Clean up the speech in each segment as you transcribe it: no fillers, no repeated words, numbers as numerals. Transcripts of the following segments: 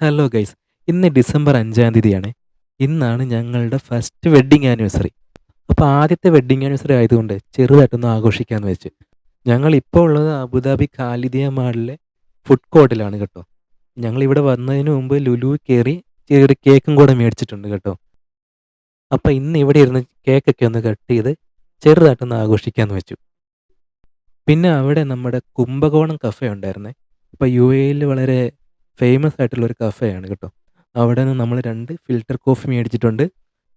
Hello guys. ഇന്ന് December 5-ാം തീയതിയാണ്. ഇന്നാണ് ഞങ്ങളുടെ ഫസ്റ്റ് വെഡ്ഡിങ് ആനിവേഴ്സറി. അപ്പോൾ ആദ്യത്തെ വെഡ്ഡിങ് ആനിവേഴ്സറി ആയതുകൊണ്ട് ചെറുതായിട്ടൊന്ന് ആഘോഷിക്കാമെന്ന് വെച്ച്. ഞങ്ങൾ ഇപ്പോൾ ഉള്ളത് അബുദാബി ഖാലിദിയ മാളിലെ ഫുഡ് കോർട്ടിലാണ് കേട്ടോ. ഞങ്ങൾ ഇവിടെ വന്നതിന് മുമ്പ് ലുലു കയറി ചെറിയൊരു കേക്കും കൂടെ മേടിച്ചിട്ടുണ്ട് കേട്ടോ. അപ്പോൾ ഇന്ന് ഇവിടെ ഇരുന്ന് കേക്കൊക്കെ ഒന്ന് കട്ട് ചെയ്ത് ചെറുതായിട്ടൊന്ന് ആഘോഷിക്കാമെന്ന് വെച്ചു. പിന്നെ അവിടെ നമ്മുടെ കുംഭകോണം കഫേ ഉണ്ടായിരുന്നേ. അപ്പോൾ UAE-ൽ വളരെ ഫേമസ് ആയിട്ടുള്ളൊരു കഫേയാണ് കേട്ടോ. അവിടെ നിന്ന് നമ്മൾ 2 ഫിൽറ്റർ കോഫി മേടിച്ചിട്ടുണ്ട്.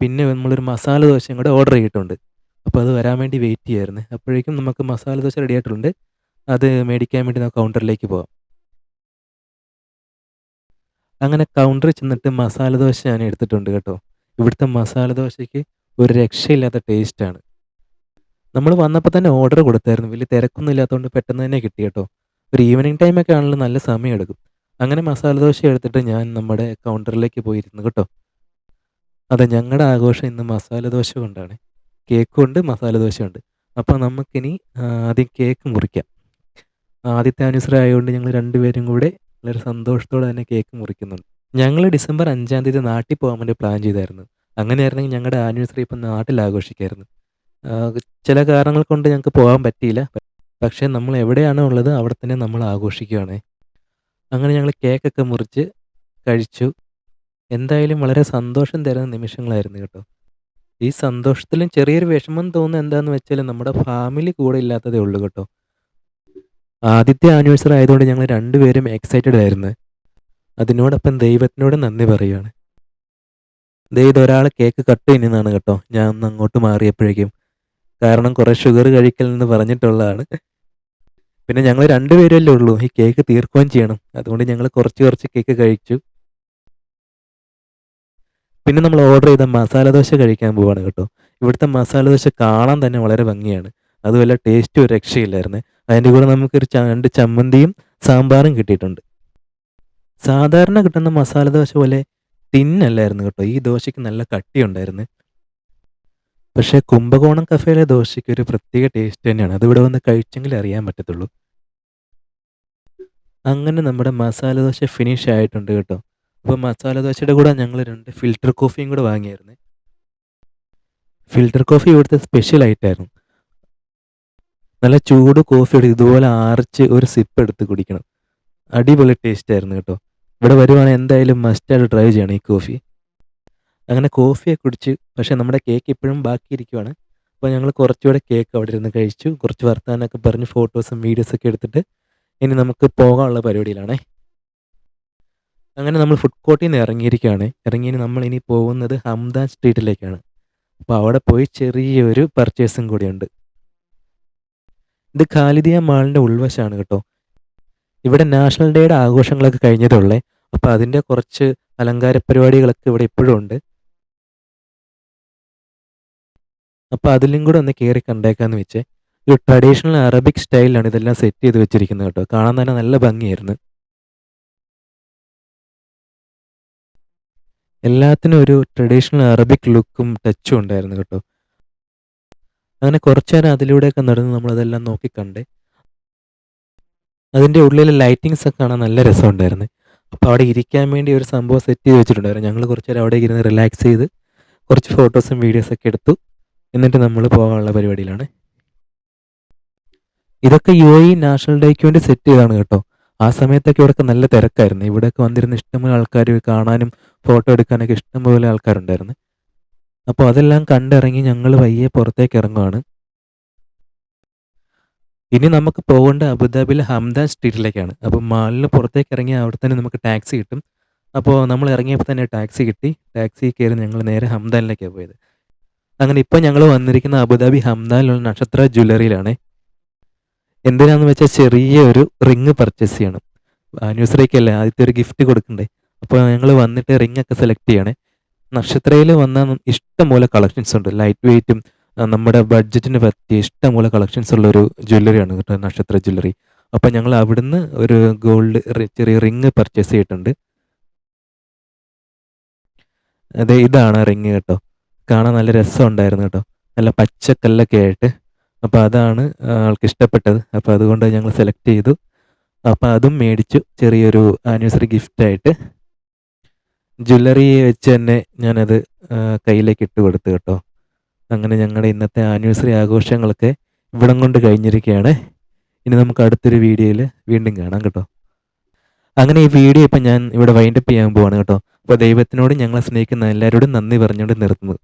പിന്നെ നമ്മളൊരു മസാല ദോശയും കൂടെ ഓർഡർ ചെയ്തിട്ടുണ്ട്. അപ്പോൾ അത് വരാൻ വേണ്ടി വെയിറ്റ് ചെയ്യായിരുന്നു. അപ്പോഴേക്കും നമുക്ക് മസാല ദോശ റെഡി ആയിട്ടുണ്ട്. അത് മേടിക്കാൻ വേണ്ടി നമുക്ക് കൗണ്ടറിലേക്ക് പോവാം. അങ്ങനെ കൗണ്ടറിൽ ചെന്നിട്ട് മസാല ദോശ ഞാൻ എടുത്തിട്ടുണ്ട് കേട്ടോ. ഇവിടുത്തെ മസാല ദോശയ്ക്ക് ഒരു രക്ഷയില്ലാത്ത ടേസ്റ്റാണ്. നമ്മൾ വന്നപ്പോൾ തന്നെ ഓർഡർ കൊടുത്തായിരുന്നു. വലിയ തിരക്കൊന്നും ഇല്ലാത്തതുകൊണ്ട് പെട്ടെന്ന് തന്നെ കിട്ടി കേട്ടോ. ഒരു ഈവനിങ് ടൈമൊക്കെ ആണെങ്കിലും നല്ല സമയമെടുക്കും. അങ്ങനെ മസാല ദോശ എടുത്തിട്ട് ഞാൻ നമ്മുടെ കൗണ്ടറിലേക്ക് പോയിരുന്നു കേട്ടോ. അതെ, ഞങ്ങളുടെ ആഘോഷം ഇന്ന് മസാല ദോശ കൊണ്ടാണ്. കേക്കും ഉണ്ട്, മസാല ദോശയുണ്ട്. അപ്പോൾ നമുക്കിനി ആദ്യം കേക്ക് മുറിക്കാം. ആദ്യത്തെ ആനിവേഴ്സറി ആയതുകൊണ്ട് ഞങ്ങൾ രണ്ടുപേരും കൂടെ വളരെ സന്തോഷത്തോടെ തന്നെ കേക്ക് മുറിക്കുന്നുണ്ട്. ഞങ്ങൾ ഡിസംബർ 5-ാം തീയതി നാട്ടിൽ പോകാൻ വേണ്ടി പ്ലാൻ ചെയ്തായിരുന്നു. അങ്ങനെയായിരുന്നെങ്കിൽ ഞങ്ങളുടെ ആനിവേഴ്സറി ഇപ്പം നാട്ടിൽ ആഘോഷിക്കായിരുന്നു. ആ, ചില കാരണങ്ങൾ കൊണ്ട് ഞങ്ങൾക്ക് പോകാൻ പറ്റിയില്ല. പക്ഷേ നമ്മൾ എവിടെയാണോ ഉള്ളത് അവിടെ തന്നെ നമ്മൾ ആഘോഷിക്കുകയാണ്. അങ്ങനെ ഞങ്ങൾ കേക്കൊക്കെ മുറിച്ച് കഴിച്ചു. എന്തായാലും വളരെ സന്തോഷം തരുന്ന നിമിഷങ്ങളായിരുന്നു കേട്ടോ. ഈ സന്തോഷത്തിലും ചെറിയൊരു വിഷമം തോന്നുന്നത് എന്താണെന്ന് വെച്ചാൽ നമ്മുടെ ഫാമിലി കൂടെ ഇല്ലാത്തതേ ഉള്ളൂ കേട്ടോ. ആദ്യത്തെ ആനിവേഴ്സറി ആയതുകൊണ്ട് ഞങ്ങൾ രണ്ടുപേരും എക്സൈറ്റഡ് ആയിരുന്നു. അതിനോടൊപ്പം ദൈവത്തിനോട് നന്ദി പറയുകയാണ്. ഇതൊരാൾ കേക്ക് കട്ട് ചെയ്യുന്നതാണ് കേട്ടോ. ഞാൻ ഒന്ന് അങ്ങോട്ട് മാറിയപ്പോഴേക്കും. കാരണം കുറേ ഷുഗർ കഴിക്കലെന്ന് പറഞ്ഞിട്ടുള്ളതാണ്. പിന്നെ ഞങ്ങൾ രണ്ടുപേരല്ലേ ഉള്ളൂ, ഈ കേക്ക് തീർക്കുകയും ചെയ്യണം. അതുകൊണ്ട് ഞങ്ങൾ കുറച്ച് കുറച്ച് കേക്ക് കഴിച്ചു. പിന്നെ നമ്മൾ ഓർഡർ ചെയ്ത മസാല ദോശ കഴിക്കാൻ പോവാണ് കേട്ടോ. ഇവിടുത്തെ മസാല ദോശ കാണാൻ തന്നെ വളരെ ഭംഗിയാണ്. അതുമല്ല ടേസ്റ്റ് ഒരു രക്ഷയില്ലായിരുന്നു. അതിൻ്റെ കൂടെ നമുക്കൊരു 2 ചമ്മന്തിയും സാമ്പാറും കിട്ടിയിട്ടുണ്ട്. സാധാരണ കിട്ടുന്ന മസാല ദോശ പോലെ തിന്നല്ലായിരുന്നു കേട്ടോ. ഈ ദോശയ്ക്ക് നല്ല കട്ടിയുണ്ടായിരുന്നു. പക്ഷേ കുംഭകോണം കഫേയിലെ ദോശയ്ക്ക് ഒരു പ്രത്യേക ടേസ്റ്റ് തന്നെയാണ്. അതിവിടെ വന്ന് കഴിച്ചെങ്കിൽ അറിയാൻ പറ്റത്തുള്ളൂ. അങ്ങനെ നമ്മുടെ മസാല ദോശ ഫിനിഷ് ആയിട്ടുണ്ട് കേട്ടോ. അപ്പോൾ മസാല ദോശയുടെ കൂടെ ഞങ്ങൾ 2 ഫിൽറ്റർ കോഫിയും കൂടെ വാങ്ങിയായിരുന്നു. ഫിൽറ്റർ കോഫി ഇവിടുത്തെ സ്പെഷ്യൽ ആയിട്ടായിരുന്നു. നല്ല ചൂട് കോഫി ഇതുപോലെ ആർച്ച് ഒരു സിപ്പ് എടുത്ത് കുടിക്കണം. അടിപൊളി ടേസ്റ്റ് ആയിരുന്നു കേട്ടോ. ഇവിടെ വരുവാണെങ്കിൽ എന്തായാലും മസ്റ്റായിട്ട് ട്രൈ ചെയ്യണം ഈ കോഫി. അങ്ങനെ കോഫിയെ കുടിച്ച്, പക്ഷേ നമ്മുടെ കേക്ക് ഇപ്പോഴും ബാക്കിയിരിക്കുവാണ്. അപ്പോൾ ഞങ്ങൾ കുറച്ചുകൂടെ കേക്ക് അവിടെ ഇരുന്ന് കഴിച്ചു. കുറച്ച് വർത്താനമൊക്കെ പറഞ്ഞ് ഫോട്ടോസും വീഡിയോസൊക്കെ എടുത്തിട്ട് ഇനി നമുക്ക് പോകാനുള്ള പരിപാടിയിലാണേ. അങ്ങനെ നമ്മൾ ഫുഡ് കോർട്ടിൽ നിന്ന് ഇറങ്ങിയിരിക്കുകയാണ്. നമ്മൾ ഇനി പോകുന്നത് ഹംദാൻ സ്ട്രീറ്റിലേക്കാണ്. അപ്പോൾ അവിടെ പോയി ചെറിയൊരു പർച്ചേസും കൂടിയുണ്ട്. ഇത് ഖാലിദിയ മാളിൻ്റെ ഉൾവശമാണ് കേട്ടോ. ഇവിടെ നാഷണൽ ഡേയുടെ ആഘോഷങ്ങളൊക്കെ കഴിഞ്ഞതുള്ളേ. അപ്പോൾ അതിൻ്റെ കുറച്ച് അലങ്കാര പരിപാടികളൊക്കെ ഇവിടെ ഇപ്പോഴും ഉണ്ട്. അപ്പോൾ അതിലും കൂടെ ഒന്ന് കയറി കണ്ടേക്കാന്ന് വെച്ചേ. ഒരു ട്രഡീഷണൽ അറബിക് സ്റ്റൈലിലാണ് ഇതെല്ലാം സെറ്റ് ചെയ്ത് വെച്ചിരിക്കുന്നത് കേട്ടോ. കാണാൻ തന്നെ നല്ല ഭംഗിയായിരുന്നു. എല്ലാത്തിനും ഒരു ട്രഡീഷണൽ അറബിക് ലുക്കും ടച്ചും ഉണ്ടായിരുന്നു കേട്ടോ. അങ്ങനെ കുറച്ചു നേരം അതിലൂടെയൊക്കെ നടന്ന് നമ്മളതെല്ലാം നോക്കിക്കണ്ടേ. അതിൻ്റെ ഉള്ളിലെ ലൈറ്റിങ്സ് ഒക്കെ കാണാൻ നല്ല രസമുണ്ടായിരുന്നു. അപ്പോൾ അവിടെ ഇരിക്കാൻ വേണ്ടി ഒരു സംഭവം സെറ്റ് ചെയ്ത് വെച്ചിട്ടുണ്ടായിരുന്നു. ഞങ്ങൾ കുറച്ച് നേരം അവിടെ ഇരുന്ന് റിലാക്സ് ചെയ്ത് കുറച്ച് ഫോട്ടോസും വീഡിയോസൊക്കെ എടുത്തു. എന്നിട്ട് നമ്മൾ പോകാനുള്ള പരിപാടിയിലാണ്. ഇതൊക്കെ UAE നാഷണൽ ഡേക്ക് വേണ്ടി സെറ്റ് ചെയ്താണ് കേട്ടോ. ആ സമയത്തൊക്കെ ഇവിടെയൊക്കെ നല്ല തിരക്കായിരുന്നു. ഇവിടെയൊക്കെ വന്നിരുന്ന ഇഷ്ടംപോലെ ആൾക്കാർ കാണാനും ഫോട്ടോ എടുക്കാനൊക്കെ ഇഷ്ടംപോലെ ആൾക്കാരുണ്ടായിരുന്നു. അപ്പോൾ അതെല്ലാം കണ്ടിറങ്ങി ഞങ്ങൾ പയ്യെ പുറത്തേക്ക് ഇറങ്ങുവാണ്. ഇനി നമുക്ക് പോകേണ്ട അബുദാബിയിലെ ഹംദാൻ സ്ട്രീറ്റിലേക്കാണ്. അപ്പോൾ മാളിന് പുറത്തേക്ക് ഇറങ്ങി അവിടെ തന്നെ നമുക്ക് ടാക്സി കിട്ടും. അപ്പോൾ നമ്മൾ ഇറങ്ങിയപ്പോൾ തന്നെ ടാക്സി കിട്ടി. ടാക്സി കയറി ഞങ്ങൾ നേരെ ഹംദാനിലേക്കാണ് പോയത്. അങ്ങനെ ഇപ്പോൾ ഞങ്ങൾ വന്നിരിക്കുന്ന അബുദാബി ഹംദാനിലുള്ള നക്ഷത്ര ജ്വല്ലറിയിലാണ്. എന്തിനാന്ന് വെച്ചാൽ ചെറിയൊരു റിങ് പർച്ചേസ് ചെയ്യണം. ആനിവേഴ്സറിക്കല്ലേ, ആദ്യത്തെ ഒരു ഗിഫ്റ്റ് കൊടുക്കണ്ടേ. അപ്പോൾ ഞങ്ങൾ വന്നിട്ട് റിങ് ഒക്കെ സെലക്ട് ചെയ്യണേ. നക്ഷത്രയിൽ വന്നാൽ ഇഷ്ടംപോലെ കളക്ഷൻസ് ഉണ്ട്. ലൈറ്റ് വെയ്റ്റും നമ്മുടെ ബഡ്ജറ്റിന് പറ്റിയ ഇഷ്ടംപോലെ കളക്ഷൻസ് ഉള്ളൊരു ജ്വല്ലറിയാണ് കേട്ടോ നക്ഷത്ര ജ്വല്ലറി. അപ്പോൾ ഞങ്ങൾ അവിടുന്ന് ഒരു ഗോൾഡ് ചെറിയ റിങ് പർച്ചേസ് ചെയ്തിട്ടുണ്ട്. അതെ, ഇതാണ് റിങ് കേട്ടോ. കാണാൻ നല്ല രസമുണ്ടായിരുന്നു കേട്ടോ. നല്ല പച്ചക്കല്ലൊക്കെ ആയിട്ട്. അപ്പോൾ അതാണ് ആൾക്ക് ഇഷ്ടപ്പെട്ടത്. അപ്പോൾ അതുകൊണ്ട് ഞങ്ങൾ സെലക്ട് ചെയ്തു. അപ്പോൾ അതും മേടിച്ചു ചെറിയൊരു ആനിവേഴ്സറി ഗിഫ്റ്റായിട്ട്. ജ്വല്ലറി വെച്ച് തന്നെ ഞാനത് കയ്യിലേക്ക് ഇട്ട് കൊടുത്തു കേട്ടോ. അങ്ങനെ ഞങ്ങളുടെ ഇന്നത്തെ ആനിവേഴ്സറി ആഘോഷങ്ങളൊക്കെ ഇവിടം കൊണ്ട് കഴിഞ്ഞിരിക്കുകയാണ്. ഇനി നമുക്ക് അടുത്തൊരു വീഡിയോയിൽ വീണ്ടും കാണാം കേട്ടോ. അങ്ങനെ ഈ വീഡിയോ ഇപ്പം ഞാൻ ഇവിടെ വൈൻഡപ്പ് ചെയ്യാൻ പോവാണ് കേട്ടോ. അപ്പോൾ ദൈവത്തിനോട് ഞങ്ങളെ സ്നേഹിക്കുന്ന എല്ലാവരോടും നന്ദി പറഞ്ഞുകൊണ്ട് നിർത്തുന്നു.